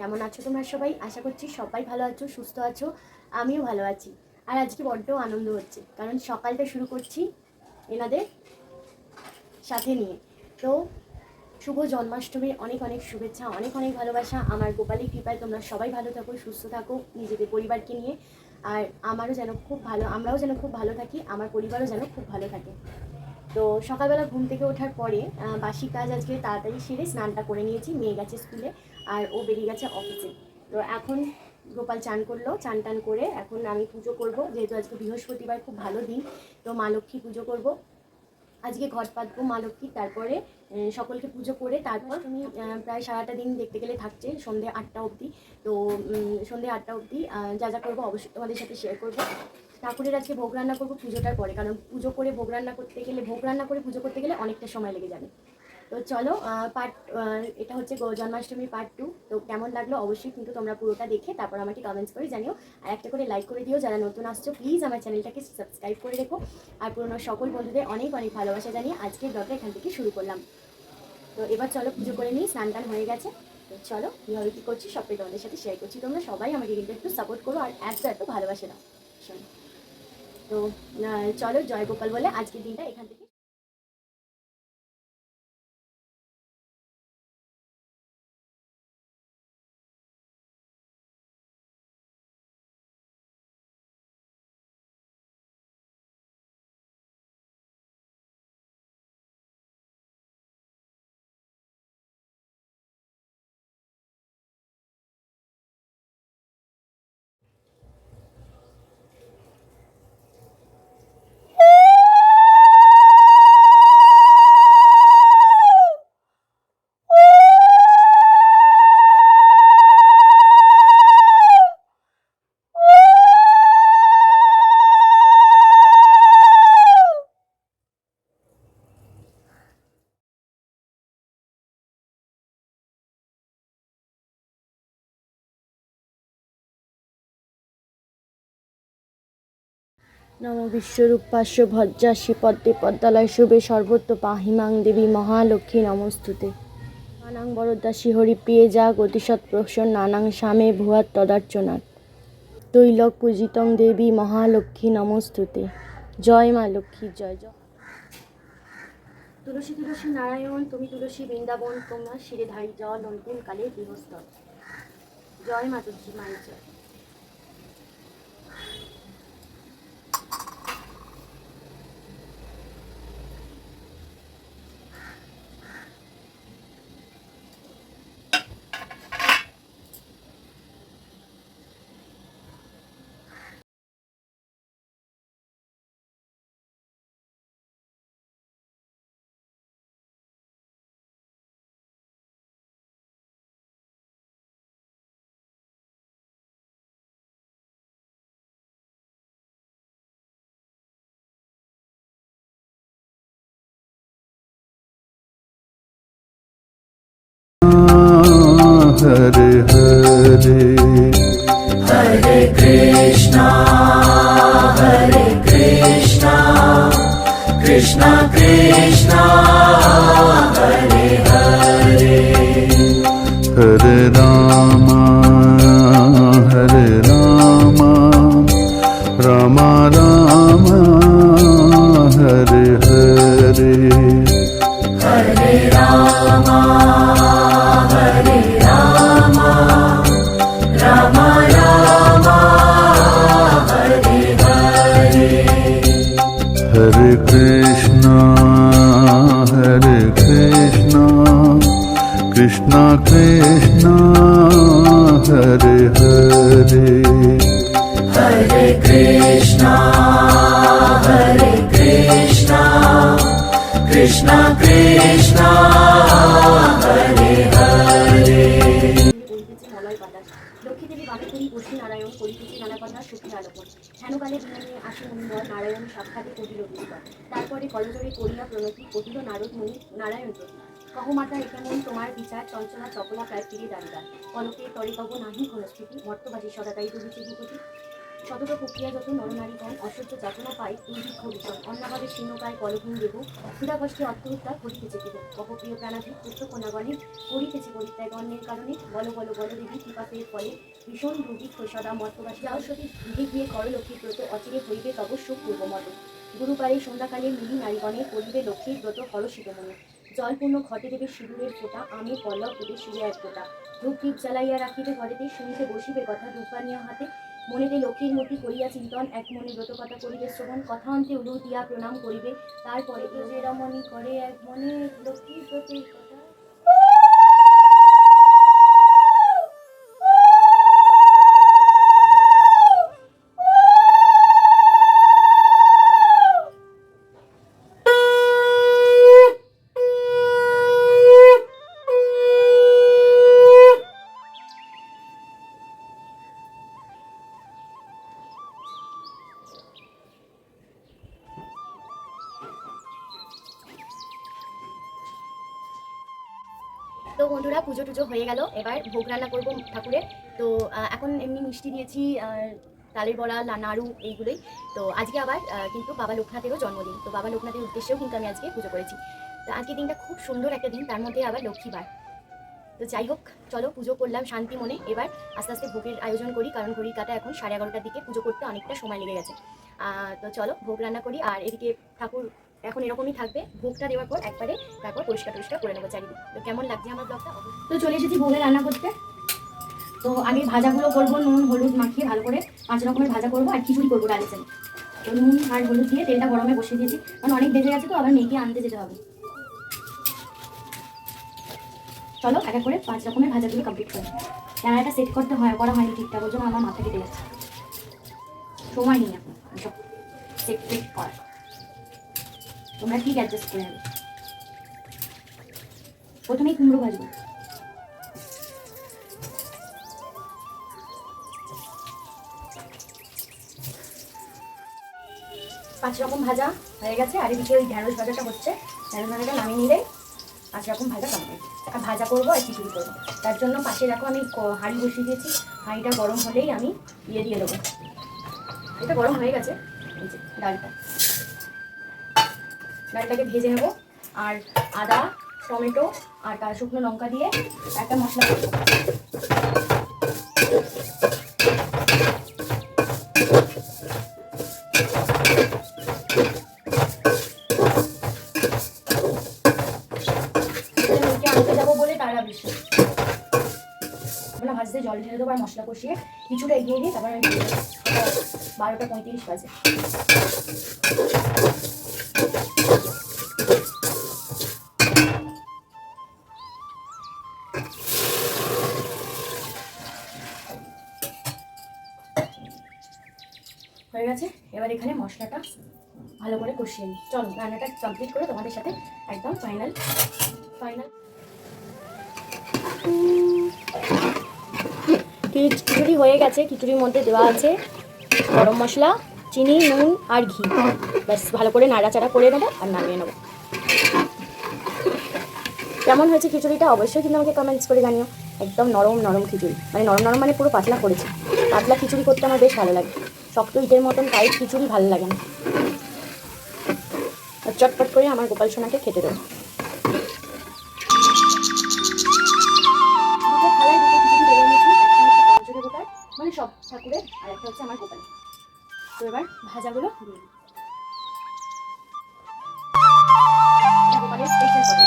কেমন আছো তোমরা সবাই? আশা করছি সবাই ভালো আছো, সুস্থ আছো। আমিও ভালো আছি। আর আজকে বড্ড আনন্দ হচ্ছে, কারণ সকালটা শুরু করছি এনাদের সাথে নিয়ে। তো শুভ জন্মাষ্টমীর অনেক অনেক শুভেচ্ছা, অনেক অনেক ভালোবাসা। আমার গোপালের কৃপায় তোমরা সবাই ভালো থাকো, সুস্থ থাকো নিজেদের পরিবারকে নিয়ে। আর আমরাও যেন খুব ভালো থাকি, আমার পরিবারও যেন খুব ভালো থাকে। তো সকালবেলা ঘুম থেকে ওঠার পরে বাসি কাজ আজকে তাড়াতাড়ি সেরে স্নানটা করে নিয়েছি। মেয়ে গেছে স্কুলে আর ও বেরিয়ে গেছে অফিসে। তো এখন গোপাল চান করলো, চান টান করে এখন আমি পুজো করব, যেহেতু আজকে বৃহস্পতিবার, খুব ভালো দিন। তো মা লক্ষ্মী পুজো করব আজকে, ঘট পাতবো মা লক্ষ্মী। তারপরে সকলকে পুজো করে তারপর তুমি প্রায় সারাটা দিন দেখতে গেলে থাকছে সন্ধ্যে 8টা অবধি। তো সন্ধ্যে 8টা অবধি যা যা করবো অবশ্যই তোমাদের সাথে শেয়ার করবো। ঠাকুরের আজকে ভোগ রান্না করবো পুজোটার পরে, কারণ পুজো করে ভোগ রান্না করে পুজো করতে গেলে অনেকটা সময় লেগে যাবে। তো চলো, এটা হচ্ছে জন্মাষ্টমী পার্ট 2। তো কেমন লাগলো অবশ্যই কিন্তু তোমরা পুরোটা দেখে তারপর আমাকে কমেন্টস করে জানিও। আর একটা করে লাইক করে দিও, যারা নতুন আসছো প্লিজ আমার চ্যানেলটাকে সাবস্ক্রাইব করে রেখো। আর পুরোনো সকল বন্ধুদের অনেক অনেক ভালোবাসা জানিয়ে আজকের ব্লগটা এখান থেকে শুরু করলাম। তো এবার চলো পুজো করে নিই, স্নান টান হয়ে গেছে। তো চলো কীভাবে কী করছি সবটাই তোমাদের সাথে শেয়ার করছি। তোমরা সবাই আমাকে কিন্তু একটু সাপোর্ট করো আর এত ভালোবাসে দাও। তো চলো, জয় গোপাল বলে আজকের দিনটা এখান থেকে। নম বিশ্বরূপাস্য ভজ্রাস্যি পদ্মে পদ্মালয় শুভে সর্বত্র পাহিমাং দেবী মহালক্ষ্মী নমস্তুতে। নানাং বরদাসী হরিপ্রিয়ে যা গতিসৎ প্রসন্ন নানাং স্বামে ভুয়াত তদার্চনাথ। তৈলক পূজিতং দেবী মহালক্ষ্মী নমস্তুতে। জয় মা লক্ষ্মী, জয় জয়। তুলসী তুলসী নারায়ণ, তুমি তুলসী বৃন্দাবন, তোমরা শিরে ধারি জল অন্তিম কালে গৃহস্থল। জয় মা তুলসী মায়ের জয়। हरे हरे हरे कृष्णा कृष्णा कृष्णा हरे हरे हरे रामा राम राम हरे हरे हरे रामा राम राम हरे हरे हरे कृष्णा कृष्णा कृष्णा हरे हरे हरे कृष्णा कृष्णा कृष्णा हरे हरे। লক্ষ্মী দেবী বাঁকুড়ি বসি নারায়ণ করিতেছে নানা কথা সুখী আলোকন। হেনকালে বিনয়ে আসে মুনিবর নারায়ণ সাক্ষাতে কহিল বিস্তর। তারপরে কলজরে করিয়া প্রণতি কহিল নারদ মুনি নারায়ণ প্রতি। কহমাতা একেমন তোমার বিচার চঞ্চলা চপলা প্রায় ফিরে দাঁড়িয়ে পলকে তরে কব নাহি ঘনস্থিতি মর্তবাসী সদাতাই তুলিছে ভূপতি। শতত প্রক্রিয়াগত নরনারীগণ অসহ্য যাতনা পায় এই দুঃখ ভীষণ অন্যভাবে শীর্ণকায় কলহীন দেব ক্ষুধা কষ্টে আত্মহত্যা করিতেছে কেব অপপ্রিয় প্রাণাধি পুত্র কন্যাগণে করিতেছে পরিত্যাগ অন্যের কারণে বল বল বল দেবী কৃপাপের ফলে ভীষণ দুর্ভিক্ষ সদা মর্তবাসী যাও সতী গৃহে গৃহে কর লক্ষ্মী ব্রত অচিরে হইবে তব সুখ পূর্বমত গুরুবারে সন্ধ্যাকালে মিলি নারীগণে করিবে লক্ষ্মীর ব্রত হরষিত মনে জলপূর্ণ ঘটে দেবে সিঁদুরের ফোঁটা আমের পল্লব দেবে শিরে এক ফোঁটা ধূপ দীপ জ্বালাইয়া রাখিবে ঘরেতে শুনিতে বসিবে কথা ধূপবানিয়া হাতে মনেতে লক্ষ্মীর মূর্তি করিয়া চিন্তন এক মনে ব্রত কথা করিবে শ্রবণ কথা অন্তে উলু দিয়া প্রণাম করিবে তারপরে যে রমণী করে এক মনে লক্ষ্মীর প্রতি কথা। তো বন্ধুরা পুজো টুজো হয়ে গেল, এবার ভোগ রান্না করবো ঠাকুরের। তো এখন এমনি মিষ্টি দিয়েছি, তালের বড়া, নাড়ু, এইগুলোই। তো আজকে আবার কিন্তু বাবা লোকনাথেরও জন্মদিন, তো বাবা লোকনাথের উদ্দেশ্যেও কিন্তু আমি আজকে পুজো করেছি। তো আজকে দিনটা খুব সুন্দর একটা দিন, তার মধ্যে আবার লক্ষ্মীবার। তো যাই হোক, চলো পুজো করলাম শান্তি মনে, এবার আস্তে আস্তে ভোগের আয়োজন করি, কারণ ঘড়ির কাটা এখন 11:30টার দিকে, পুজো করতে অনেকটা সময় লেগে গেছে। তো চলো ভোগ রান্না করি। আর এদিকে ঠাকুর এখন এরকমই থাকবে, ভোগটা দেওয়ার পর একবারে তারপর পরিষ্কার করে নেবো চারিদিক। তো কেমন লাগছে আমার ব্লগটা? তো চলে এসেছি ভোগে রান্না করতে। তো আগে ভাজাগুলো করবো, নুন হলুদ মাখিয়ে ভালো করে 5 রকমের ভাজা করবো, আর খিচুড়ি করবো ডালের সাথে। তো নুন আর হলুদ দিয়ে তেলটা গরমে বসিয়ে দিয়েছি, কারণ অনেক বেজে গেছে, তো আবার মেয়েকে আনতে যেতে হবে। চলো এক এক করে 5 রকমের ভাজাগুলো কমপ্লিট করি। ক্যামেরাটা সেট করতে করা হয়নি ঠিকঠাক, ওর জন্য আমার মাথা কেটে যাচ্ছে, সময় নেই এখন সব সেট করার। তোমরা ঠিক অ্যাডজাস্ট করে নেবে। প্রথমেই কুমড়ো ভাজবো। পাঁচ রকম ভাজা হয়ে গেছে, আর এদিকে ওই ঢ্যাঁড়স ভাজাটা হচ্ছে। ঢ্যাঁড়স ভাজাটা নামিয়ে নিলে 5 রকম ভাজা কমপ্লিট। আর ভাজা করবো আর খিচুড়ি করবো, তার জন্য পাশে দেখো আমি হাঁড়ি বসিয়ে দিয়েছি। হাঁড়িটা গরম হলেই আমি দিয়ে দেবো। এটা গরম হয়ে গেছে। এই যে ডালটাকে ভেজে নেবো, আর আদা, টমেটো আর শুকনো লঙ্কা দিয়ে একটা মশলা করবো। আনতে যাবো বলে তারা বেশি আমরা ভাজতে জল ঢেলে দেবো, আর মশলা কষিয়ে কিছুটা এগিয়ে দিয়ে তারপর 12:35 বাজে। হয়ে গেছে, এবার এখানে মশলাটা ভালো করে কষিয়ে নিই। চলো রান্নাটা কমপ্লিট করে তোমাদের সাথে একদম ফাইনাল। খিচুড়ি হয়ে গেছে, খিচুড়ির মধ্যে দেওয়া আছে গরম মশলা, চিনি, নুন আর ঘি। ব্যাস ভালো করে নাড়াচাড়া করে নেবো আর নামিয়ে নেবো। কেমন হয়েছে খিচুড়িটা অবশ্যই কিন্তু আমাকে কমেন্টস করে জানিও। একদম নরম নরম খিচুড়ি, মানে নরম নরম মানে পুরো পাতলা করেছি। পাতলা খিচুড়ি করতে আমার বেশ ভালো লাগে, শক্ত ইটের মতন টাইট খিচুড়ি ভালো লাগে না। আর চটপট করে আমার গোপাল সোনাকে খেতে দেবো। মানে সব ঠাকুরের, আর একটা হচ্ছে আমার গোপাল। তো এবার ভাজাগুলো দিয়ে দিই। গোপালের স্পেশাল হবে।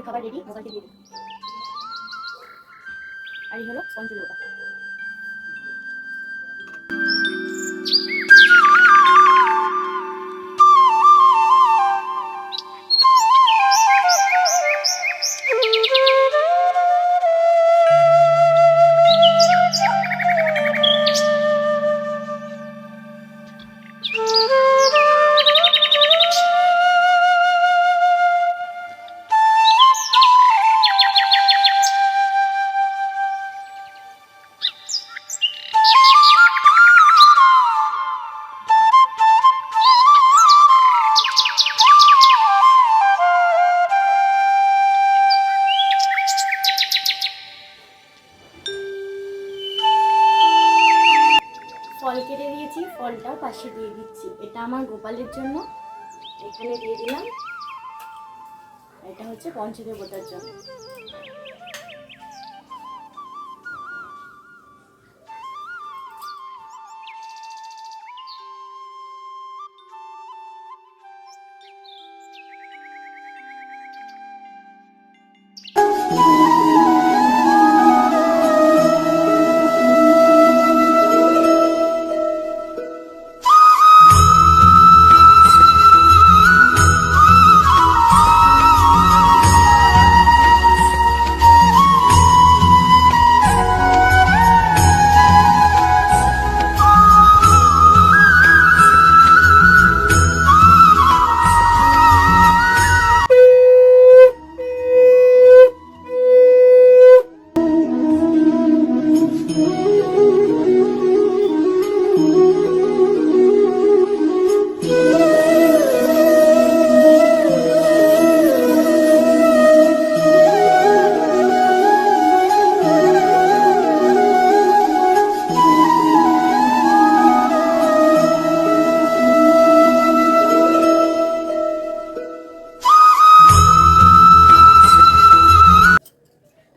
খাবার রেডি, মোবাইলকে দিয়ে দিই। আর এই হলো পঞ্চলোটা। গেছি, ফলটাও পাশে দিয়ে দিচ্ছি। এটা আমার গোপালের জন্য, এখানে দিয়ে দিলাম। এটা হচ্ছে পঞ্চদেবতার জন্য।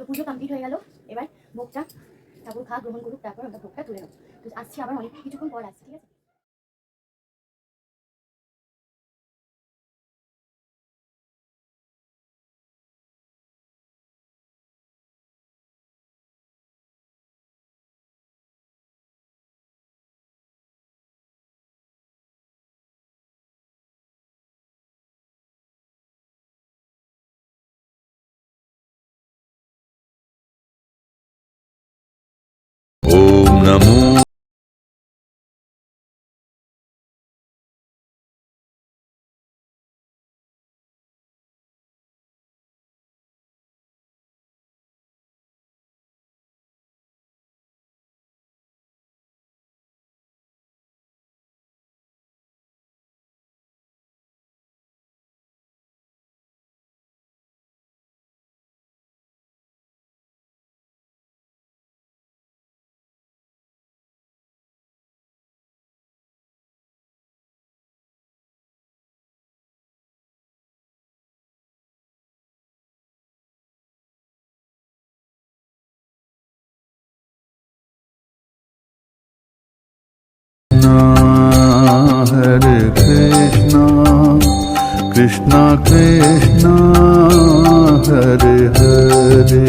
পুজো কমপ্লিট হয়ে গেল। এবার ভোগটা ঠাকুর গ্রহণ করুক, তারপর আমরা ভোগটা তুলে নেবো। তো আসছি আবার অনেক কিছুক্ষণ পর আসছি, ঠিক আছে? ॐ नमो Hare Krishna, Krishna Krishna, Hare Hare.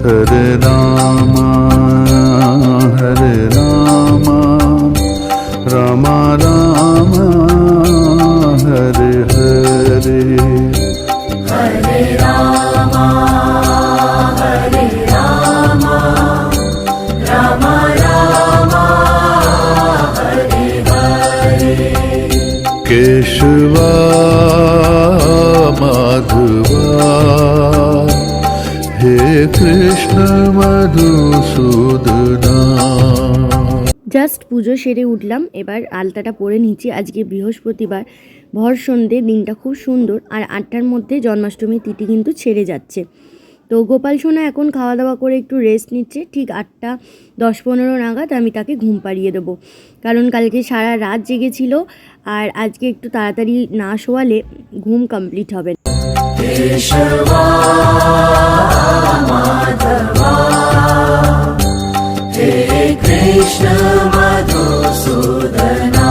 Hare Rama, Hare Rama, Rama Rama, Hare Hare. Hare Rama, Hare Rama, Rama Rama, Hare Hare. Keshava Madhava, He Krishna Madhusudana. Just পুজো সেরে উঠলাম, এবার আলতাটা পরে নিচ্ছি। আজকে বৃহস্পতিবার, ভর সন্ধে, দিনটা খুব সুন্দর। আর 8টার মধ্যে জন্মাষ্টমী তিথি কিন্তু ছেড়ে যাচ্ছে। তো গোপাল সোনা এখন খাওয়া দাওয়া করে একটু রেস্ট নিচ্ছে। ঠিক 8টা 10-15 নাগাদ আমি তাকে ঘুম পাড়িয়ে দেবো, কারণ কালকে সারা রাত জেগেছিল। আর আজকে একটু তাড়াতাড়ি না শোয়ালে ঘুম কমপ্লিট হবে না। Keshava Madhava, He Krishna Madhusudana.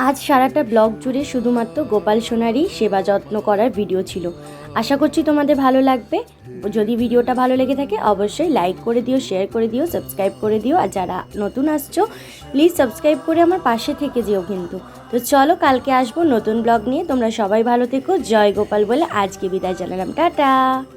আজ সারাটা ব্লগ জুড়ে শুধুমাত্র গোপাল সোনারই সেবা যত্ন করার ভিডিও ছিল। আশা করছি তোমাদের ভালো লাগবে। যদি ভিডিওটা ভালো লেগে থাকে অবশ্যই লাইক করে দিও, শেয়ার করে দিও, সাবস্ক্রাইব করে দিও। আর যারা নতুন আসছো প্লিজ সাবস্ক্রাইব করে আমার পাশে থেকে যেও কিন্তু। তো চলো, কালকে আসবো নতুন ব্লগ নিয়ে। তোমরা সবাই ভালো থেকো। জয় গোপাল বলে আজকে বিদায় জানালাম। টাটা।